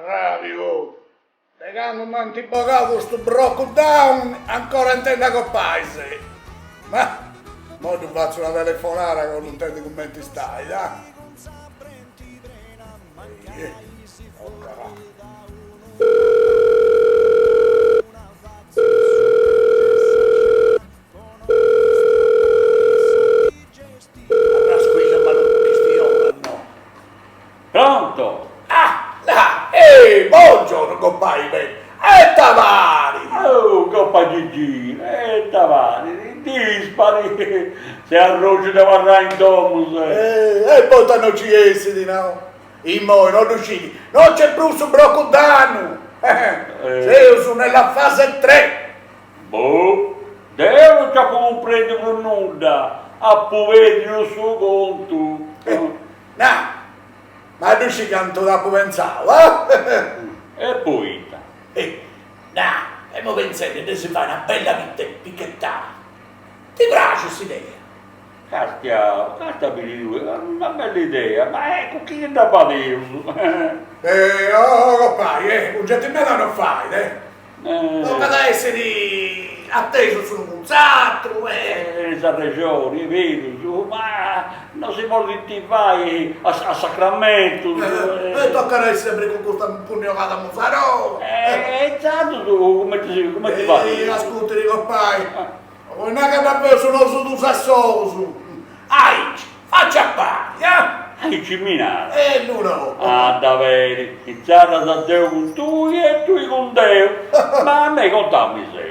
arrabbio. E quando mi hanno imboccato questo brocco down, ancora intenda con paese. Ma, mo ti faccio una telefonata che non intendi commenti stai, dai. Ok. Allora squilla ma non ti stia, no. Pronto? Ah, là, buongiorno compagni, Tavari! Oh, coppa Gigi, Tavari, dispari, se arroci da varrà in domus. E poi non ci essi, no? I moi non riusciti, non c'è più su Brocodano! Se sono nella fase 3! Boh, devo già comprendere per nulla, a poverino il suo conto. No, ma tu ci canto da pensavo, E poi? no, e mo pensate che si fa una bella vita picchettata. Ti piace questa idea? Castia per due, una bella idea, ma ecco chi è da padere? Compagni, un gentilmente non fai, non deve essere atteso su un altro, Questa regione, è vero, ma non si può vai a Sacramento. E tocca sempre con questa pugnolata musarò. Esatto, come ti va? Ascolti, compagni, non è che davvero sono su tu sassoso. Faccia pari, Hai ciminato. Nuno. Ah, davvero, iniziare da Dio con tu e tu con Dio. Ma a me contammi se.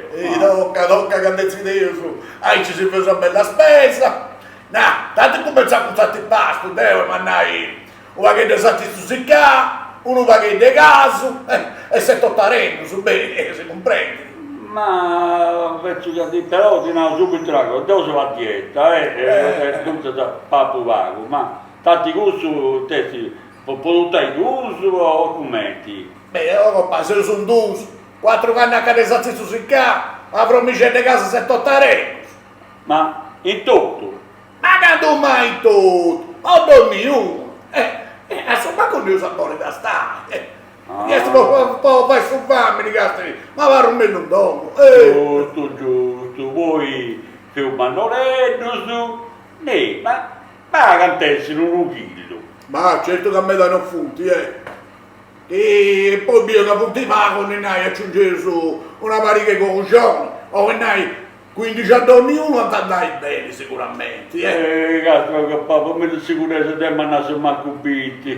Tocca che decidi su. Ci si fa una bella spesa. No, tanto cominciamo con tanti pasti, devo mandare un pacchetto di salti su sicca, un pacchetto di caso, e se tottaremo su bene, si comprende. Ma però ti ne subito la cosa, devo fare dieta, tutto da papo vago, ma tanti gusti, te si può dare gusti o commenti? Beh, papà, se sono due, 4 canne a cadere salti su sicca, avrò mica di casa se tottaremo. Ma in tutto? Ma che tu mai tutto? Ho dormito uno. Insomma con il sapore da stare. Questo può fare su fammi, ma va a rompere un domo. Giusto, voi che un mannoletto su, ma cantessi un chilo. Ma certo che a me danno funti, E poi bisogna funtivare con il nai aggiungere su una parica con concione, o il nai 15 a ognuno andai bene sicuramente, Cazzo che papà, mi di sicurezza te mandasse a cubitti.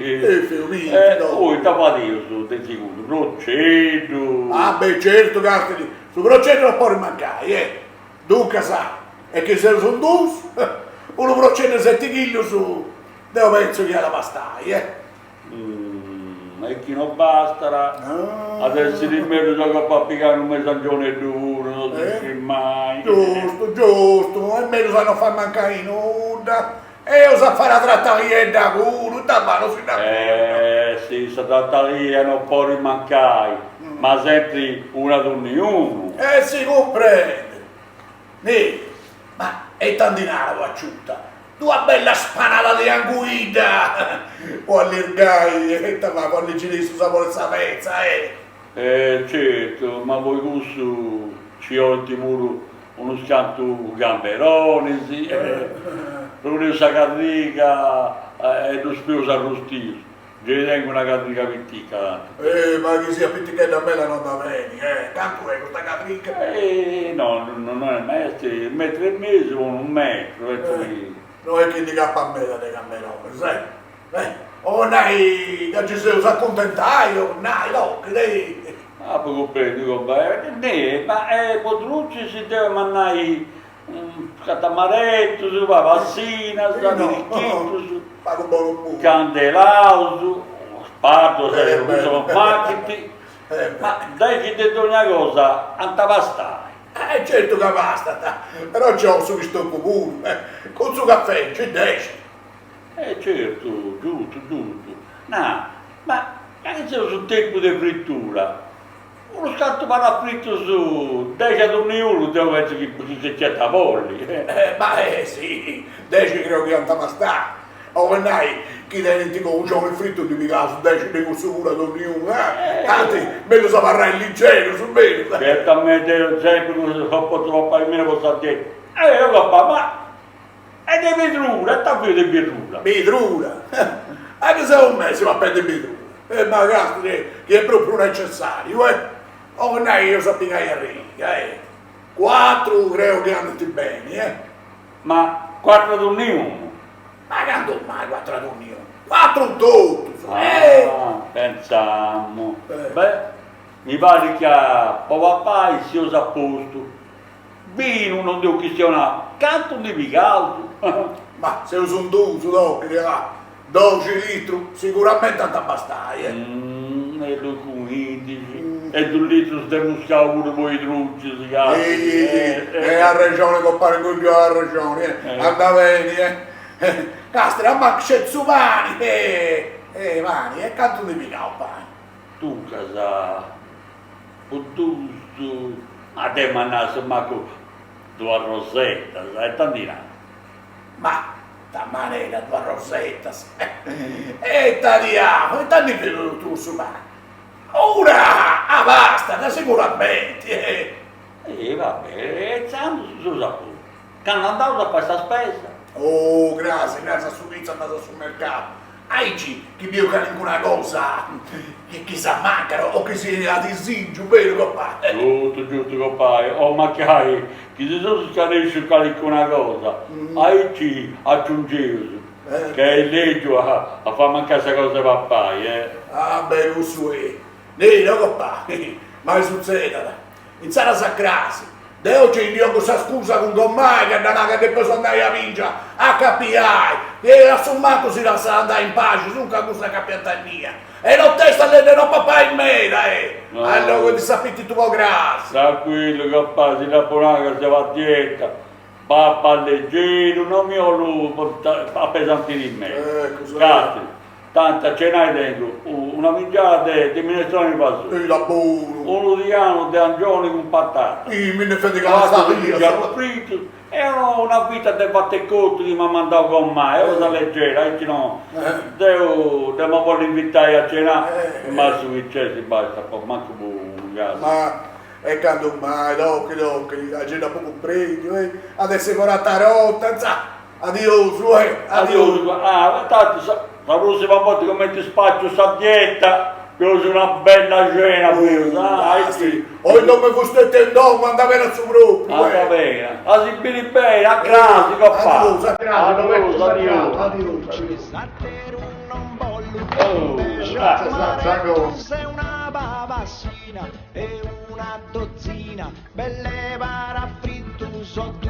Fioriti, Poi tapadio su, di sicuro, Roccetto. Ah beh, certo, Castri, su Roccetto non può rimancare, Dunque sa, e che se sono due, uno Roccetto 7 kg su, devo penso che la bastai, E chi non basterà, adesso di me gioca a piccare un messaggio duro, non dici mai. Giusto, e me lo sanno far mancare nulla, e io so fare la trattativa da culo, da mano fino a Sì, questa trattativa non può rimancare, ma sempre una ad ognuno. si comprende. Ma è tanto denaro acciutta. Tua bella spanata di anguida! O all'irgai, ma quando ci dici sapore sapezza, Certo, ma voi gusto ci ho il timuro uno scanto gamberone, sì, una carrica e lo spioso arrostito. Io tengo una carrica pittica. Ma che sia pittica da me la non da bene, Tanto è questa carrica? No, non è mestre, 1,5 m o 1 metro, Non è che dica a me da te gamberone, sai? O nai, che ci sei accontentaio, nai, no, che dei... Ah, poco prendi, compagno. Ma Potrucci si deve mandare un catamaretto, su vassina, su Pago buono buono. candelauso, sparto, sono macchini. Ma dai che ti detto una cosa, antavastai. Certo che basta, però c'ho su questo comune, con suo caffè, c'è 10. Certo, giusto. No, ma anche se sul tempo di frittura, uno scatto para fritto su 10 ad ognuno, devo pensare che c'è tavoli. Ma sì, 10 credo che andava a stare. Oh, nai, chi te ti conosciamo il fritto di caso, dai, ci devo sicuro ad ognuno, Anzi, meglio saprà il liceo, su me. Certamente sempre come ho potuto fare meno posso dire. Papà, ma è di vetrura, sta qui di vetrura. Vetrura? Anche se un mese va a prendere vetrura. Ma cazzo che è proprio necessario, Oh, nai, io sapevo che arriva, 4 credo che andati bene, Ma 4 ad ognuno. Ma quando mai 4 ad ognuno? 4 tutti, Pensiamo. Beh, mi pare che papà si usa a posto. Vino non devo questionare, canto di picaldo. Ma se uso un doso, no, che ne va 12 litri, sicuramente andrà a bastare, E lo 15, e 2 litri di muscato pure voi trucci, si cazzo. Ha ragione, compare Guglio, ha ragione, anda bene, Castra, ma c'è su mani, mani, e canto di picao, pane. Tu casa, tu, a te mannasse manco 2 rosetta, sai, tantina. Ma, ta manera, 2 rosettas, e tagliamo, e tanti più tu su mani. Ora, basta, sicuramente, Vabbè, siamo su saputo. Che hanno andato a fare questa spesa. Oh, grazie a Suizia, andata sul mercato. Aici, chi più che nessuna cosa, che chissà mancano o che si ha disigio, vero papà? Giusto, compare. Oh, ma che hai? Chi si sono scanesci una cosa? Aici aggiungevo. Che è legge a fare mancare questa cosa papà, Ah, beh, lo so, no, papà, ma succede, in sala sacrasi. Da oggi io questa scusa con Gommai che andava che poi sono andati a vincere a capirai e a sommato si lascia andare in pace su che questa capitania e non testa le no papà in mera No. allora ti sapete tu grazie Tranquillo, papà, si rappona che si va a dieta. Papà leggero, non mi ho lupo, appesantire in me. Grazie. Tanta ce n'hai dentro, una mingiata di minestrone di passo, la buono uno di grano di angioni con patate, me ne fede che la sta quattro fritto e una vita di battecotto che mi ha mandato con me, cosa leggera, e no, devo voglio invitare a cenare, ma su Viccesi basta, poi manco un gas. ma e quando mai l'occhio la gente poco premio adesso è 40 rotta addio addio Tanto la prossima volta che metti spazio sta dieta, io sono una bella cena qui, sì. O il nome fosse tendone, manda bene al suo gruppo. Va bene, si bene, a grasi, papà. Adios. Sei una babassina e una dozzina, belle para fritto sotto